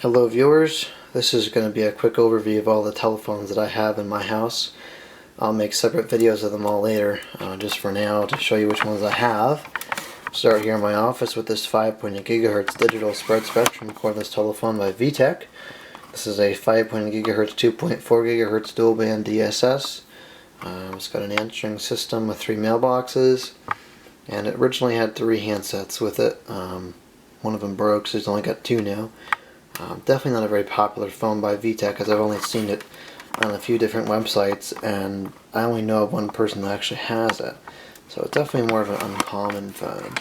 Hello viewers, this is going to be a quick overview of all the telephones that I have in my house. I'll make separate videos of them all later, just for now to show you which ones I have. Start here in my office with this 5.8 GHz digital spread spectrum cordless telephone by VTech. This is a 5.8 GHz 2.4 GHz dual band DSS. It's got an answering system with 3 mailboxes, and it originally had 3 handsets with it. One of them broke, so it's only got 2 now. Definitely not a very popular phone by VTech, as I've only seen it on a few different websites, and I only know of one person that actually has it. So it's definitely more of an uncommon phone.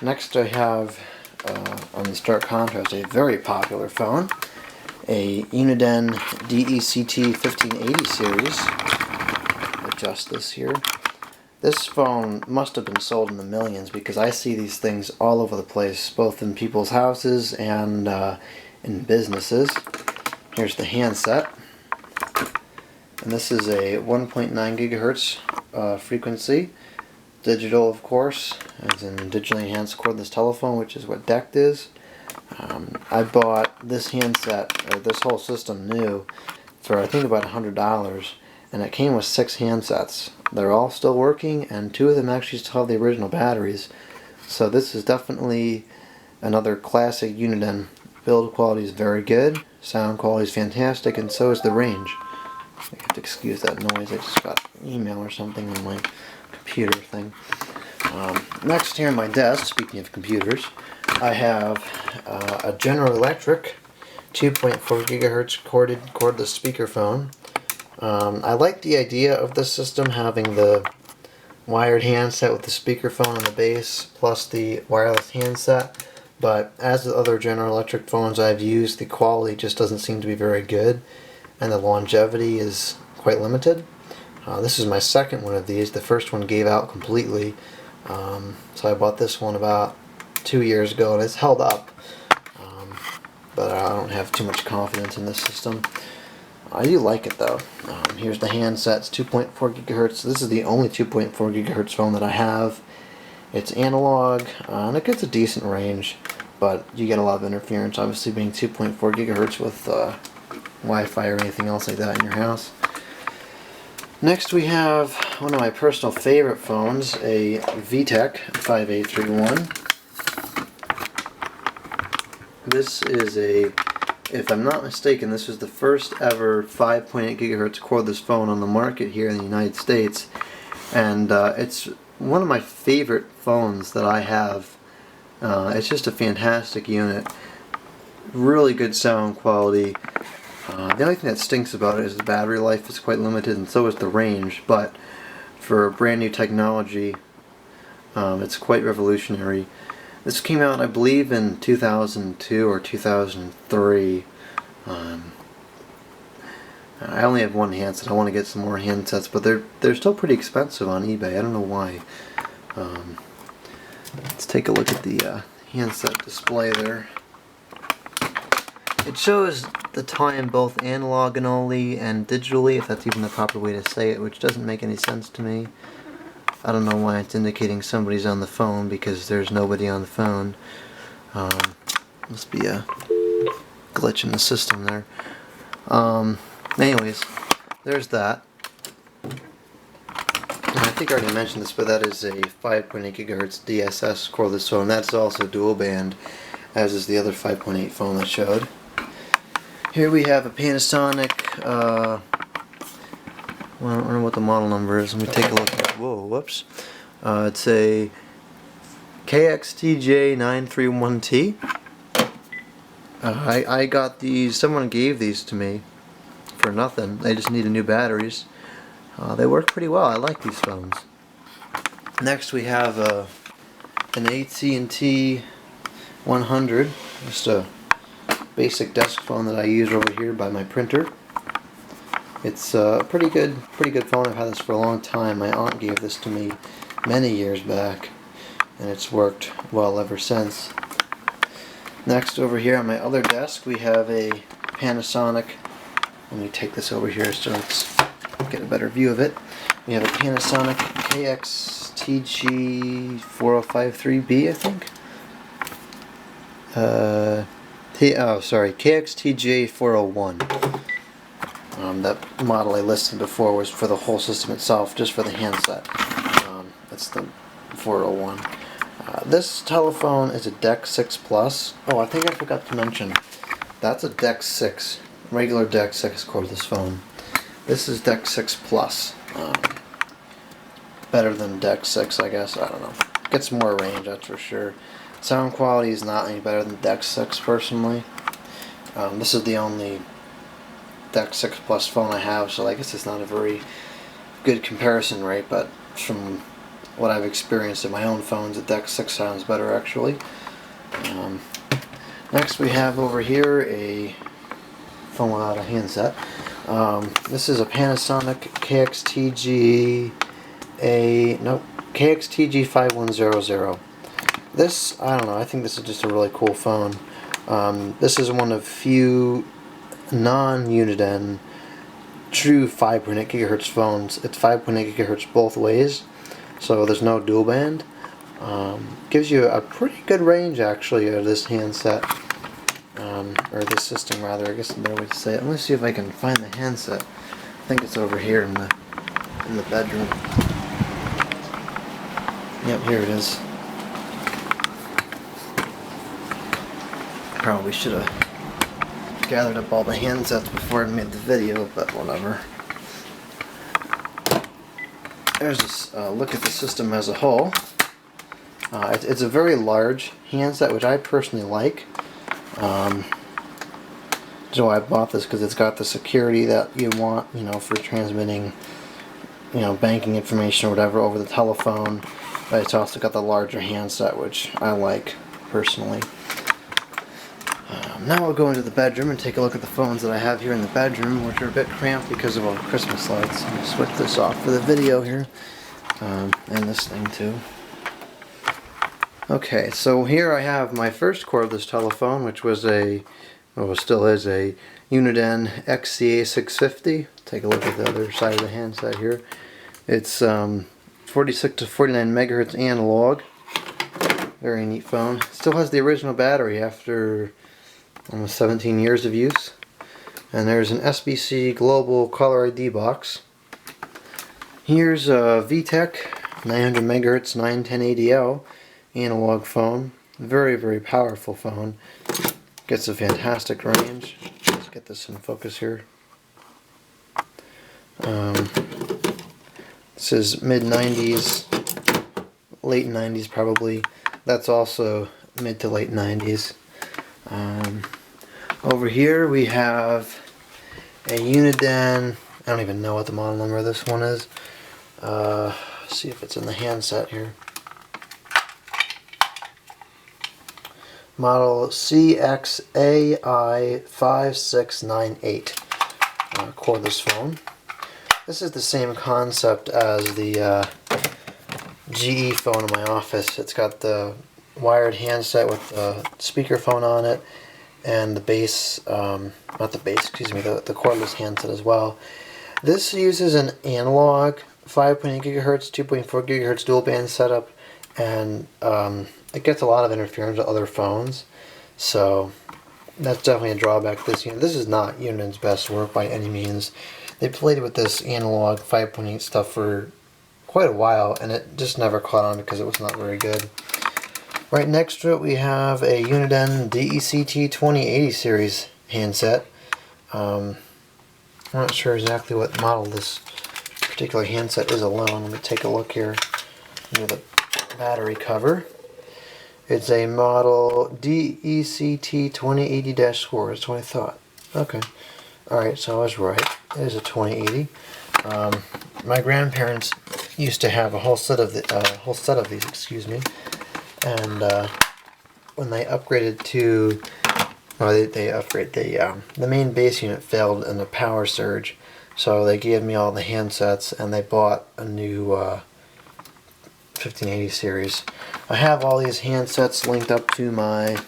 Next I have, on the stark contrast, a very popular phone, a Uniden Dect 1580 series. Adjust this here. This phone must have been sold in the millions, because I see these things all over the place, both in people's houses and in businesses. Here's the handset. And this is a 1.9 gigahertz frequency. Digital, of course, as in digitally enhanced cordless telephone, which is what Dect is. I bought this handset, or this whole system new, for I think about $100. And it came with 6 handsets. They're all still working, and 2 of them actually still have the original batteries. So this is definitely another classic Uniden. Build quality is very good, sound quality is fantastic, and so is the range. I have to excuse that noise, I just got an email or something on my computer thing. Next here on my desk, speaking of computers, I have a General Electric 2.4 gigahertz cordless speakerphone. I like the idea of this system having the wired handset with the speakerphone on the base plus the wireless handset, but as with other General Electric phones I've used, the quality just doesn't seem to be very good, and the longevity is quite limited. This is my second one of these. The first one gave out completely, so I bought this one about 2 years ago, and it's held up, but I don't have too much confidence in this system. I do like it though. Here's the handsets, 2.4 gigahertz. This is the only 2.4 gigahertz phone that I have. It's analog, and it gets a decent range, but you get a lot of interference, obviously being 2.4 gigahertz with Wi-Fi or anything else like that in your house. Next we have one of my personal favorite phones, a VTech 5831. This is a, if I'm not mistaken, this was the first ever 5.8 gigahertz cordless phone on the market here in the United States, and it's one of my favorite phones that I have. It's just a fantastic unit, really good sound quality. The only thing that stinks about it is the battery life is quite limited, and so is the range, but for brand new technology, it's quite revolutionary. This came out, I believe, in 2002 or 2003. I only have one handset. I want to get some more handsets, but they're still pretty expensive on eBay. I don't know why. Let's take a look at the handset display there. It shows the time both analog and only and digitally, if that's even the proper way to say it, which doesn't make any sense to me. I don't know why it's indicating somebody's on the phone, because there's nobody on the phone. Must be a glitch in the system there. Anyways, there's that. And I think I already mentioned this, but that is a 5.8 gigahertz DSS cordless phone. That's also dual band, as is the other 5.8 phone I showed. Here we have a Panasonic, well, I don't know what the model number is. Let me take a look at it. Whoa, whoops. It's a KX-TG4053B. I got these, someone gave these to me for nothing. They just needed new batteries. They work pretty well. I like these phones. Next we have an AT&T 100, just a basic desk phone that I use over here by my printer. It's a pretty good phone. I've had this for a long time. My aunt gave this to me many years back, and it's worked well ever since. Next, over here on my other desk, we have a Panasonic. Let me take this over here so let's get a better view of it. We have a Panasonic KX-TG4053B, I think. KX-TG4041. That model I listed before was for the whole system itself, just for the handset. That's the 401. This telephone is a Dect 6 Plus. Oh, I think I forgot to mention, that's a Dect 6, regular Dect 6 cordless phone. This is Dect 6 Plus. Better than Dect 6, I guess. I don't know. Gets more range, that's for sure. Sound quality is not any better than Dect 6 personally. This is the only Dect 6 Plus phone I have, so I guess it's not a very good comparison rate, but from what I've experienced in my own phones, the Dect 6 sounds better actually. Next we have over here a phone without a handset. This is a Panasonic KX-TG4100. This, I don't know, I think this is just a really cool phone. This is one of few non-Uniden true 5.8 gigahertz phones. It's 5.8 gigahertz both ways, so there's no dual band. Gives you a pretty good range actually of this handset, or this system rather, I guess is a better way to say it. Let me see if I can find the handset. I think it's over here in the bedroom. Yep, here it is. Probably should have gathered up all the handsets before I made the video, but whatever. There's this look at the system as a whole. It's a very large handset, which I personally like. So I bought this because it's got the security that you want, you know, for transmitting, you know, banking information or whatever over the telephone. But it's also got the larger handset, which I like personally. Now we'll go into the bedroom and take a look at the phones that I have here in the bedroom, which are a bit cramped because of all the Christmas lights. I'm going to switch this off for the video here, and this thing too. Okay, so here I have my first cordless telephone, which was still is a Uniden XCA650. Take a look at the other side of the handset here. It's 46 to 49 megahertz analog. Very neat phone. Still has the original battery after almost 17 years of use. And there's an SBC Global Caller ID box. Here's a VTech 900 megahertz 910ADL analog phone. Very, very powerful phone. Gets a fantastic range. Let's get this in focus here. This is mid-90s, late 90s probably. That's also mid to late 90s. Over here we have a Uniden, I don't even know what the model number of this one is. See if it's in the handset here. Model CXAI5698 cordless phone. This is the same concept as the GE phone in my office. It's got the wired handset with the speakerphone on it, and the bass, not the bass, excuse me, the cordless handset as well. This uses an analog 5.8 gigahertz, 2.4 gigahertz dual band setup, and it gets a lot of interference with other phones, so that's definitely a drawback to this unit. This is not Uniden's best work by any means. They played with this analog 5.8 stuff for quite a while, and it just never caught on because it was not very good. Right next to it we have a Uniden Dect series handset. I'm not sure exactly what model this particular handset is alone. Let me take a look here near the battery cover. It's a model Dect 2080-4. That's what I thought. Okay. Alright, so I was right. It is a 2080. My grandparents used to have a whole set of these, excuse me. And when they upgraded to, well, the main base unit failed in a power surge, so they gave me all the handsets, and they bought a new 1580 series. I have all these handsets linked up to my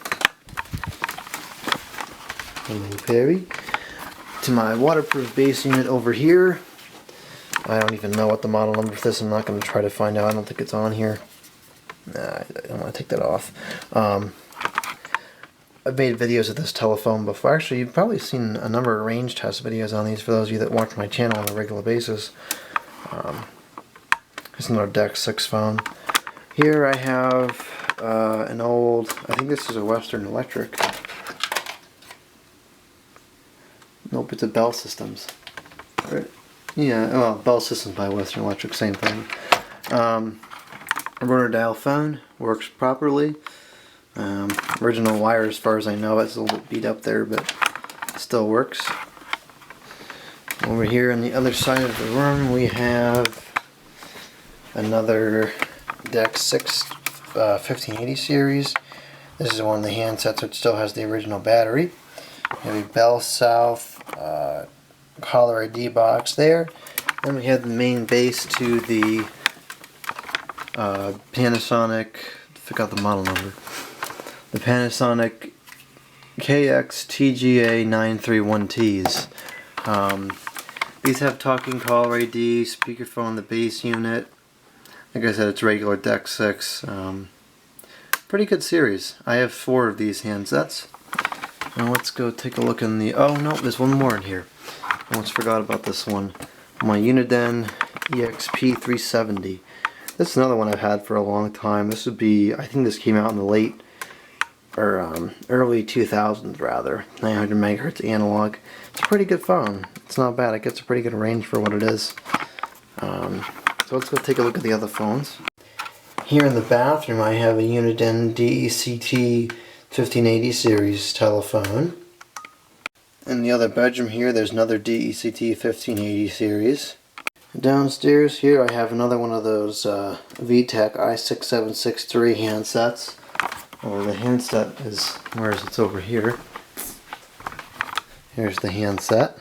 waterproof base unit over here. I don't even know what the model number for this. I'm not going to try to find out. I don't think it's on here. Nah, I don't want to take that off. I've made videos of this telephone before. Actually, you've probably seen a number of range test videos on these for those of you that watch my channel on a regular basis. Here's another Dect 6 phone. Here I have an old, I think this is a Western Electric. Nope, it's a Bell Systems. Right. Yeah, well, Bell Systems by Western Electric, same thing. A rotor dial phone, works properly. Original wire as far as I know. It's a little bit beat up there, but it still works. Over here on the other side of the room we have another Dect 1580 series. This is one of the handsets which still has the original battery. We have a Bell South caller ID box there. Then we have the main base to the Panasonic, I forgot the model number. The Panasonic KX-TG4053B. These have talking caller ID, speakerphone, the base unit. Like I said, it's regular Dect 6. Pretty good series. I have 4 of these handsets. Now let's go take a look in the... Oh no, there's one more in here. I almost forgot about this one. My Uniden EXP370. This is another one I've had for a long time. This would be, I think this came out in the late, or early 2000s rather. 900 megahertz analog. It's a pretty good phone. It's not bad. It gets a pretty good range for what it is. So let's go take a look at the other phones. Here in the bathroom I have a Uniden Dect 1580 series telephone. In the other bedroom here there's another Dect 1580 series. Downstairs here I have another one of those VTech i6763 handsets. Or the handset is, where is it? It's over here. Here's the handset.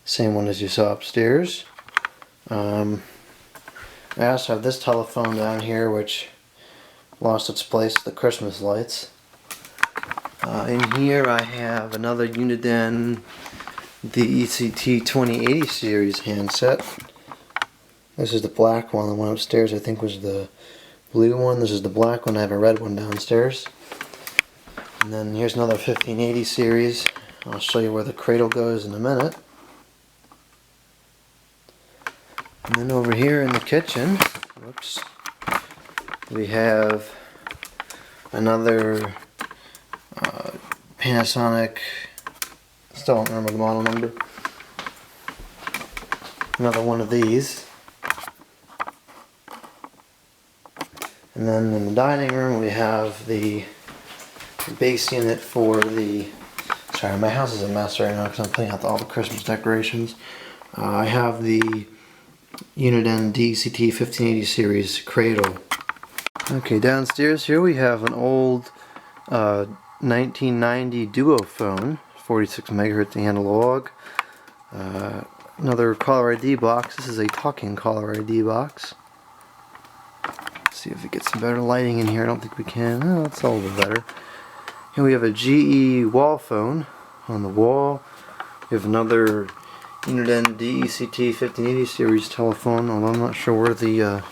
Same one as you saw upstairs. I also have this telephone down here which lost its place to the Christmas lights. In here I have another Uniden Dect 2080 series handset. This is the black one. The one upstairs I think was the blue one. This is the black one. I have a red one downstairs. And then here's another 1580 series. I'll show you where the cradle goes in a minute. And then over here in the kitchen, whoops, we have another Panasonic, still don't remember the model number, another one of these. And then in the dining room we have the base unit for the, sorry, my house is a mess right now because I'm putting out all the Christmas decorations. I have the Uniden Dect 1580 series cradle. Okay, downstairs here we have an old 1990 Duo phone, 46 megahertz analog. Another caller ID box. This is a talking caller ID box. Let's see if we get some better lighting in here. I don't think we can. Oh, it's a little bit better. Here we have a GE wall phone on the wall. We have another Uniden Dect 1580 series telephone, although I'm not sure where the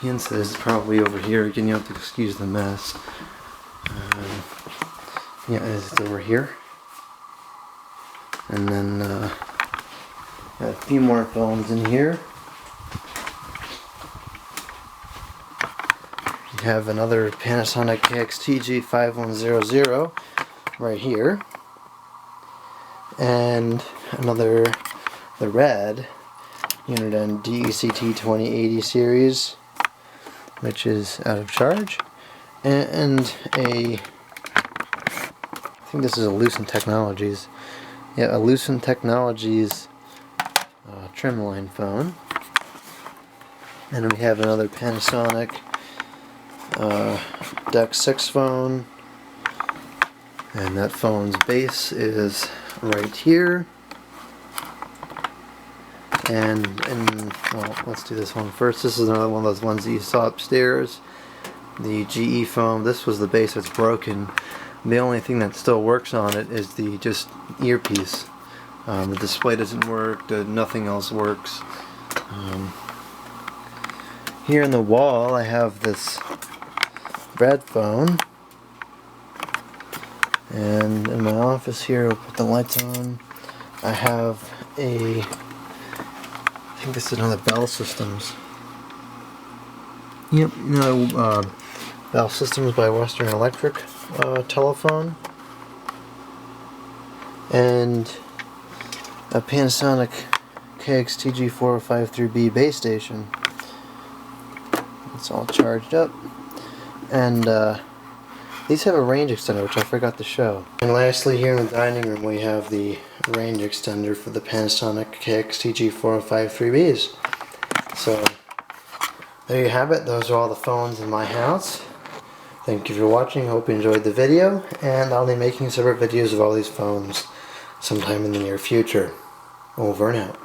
handset is. It's probably over here. Again, you have to excuse the mess. Yeah, it's over here. And then a few more phones in here. We have another Panasonic KX-TG4040 right here. And another, the red Uniden Dect 2080 series, which is out of charge, and a, I think this is a Lucent Technologies, yeah, a Lucent Technologies trim line phone. And then we have another Panasonic Dect 6 phone, and that phone's base is right here. And well, let's do this one first. This is another one of those ones that you saw upstairs. The GE phone. This was the base that's broken. The only thing that still works on it is the just earpiece. The display doesn't work. Nothing else works. Here in the wall, I have this red phone. And in my office here, I'll put the lights on. I have I think this is another Bell Systems. Yep, Bell Systems by Western Electric telephone. And a Panasonic KX-TG4053B base station. It's all charged up. And these have a range extender, which I forgot to show. And lastly, here in the dining room, we have the range extender for the Panasonic KX-TG4053Bs. So, there you have it. Those are all the phones in my house. Thank you for watching. Hope you enjoyed the video. And I'll be making separate videos of all these phones sometime in the near future. Over and out.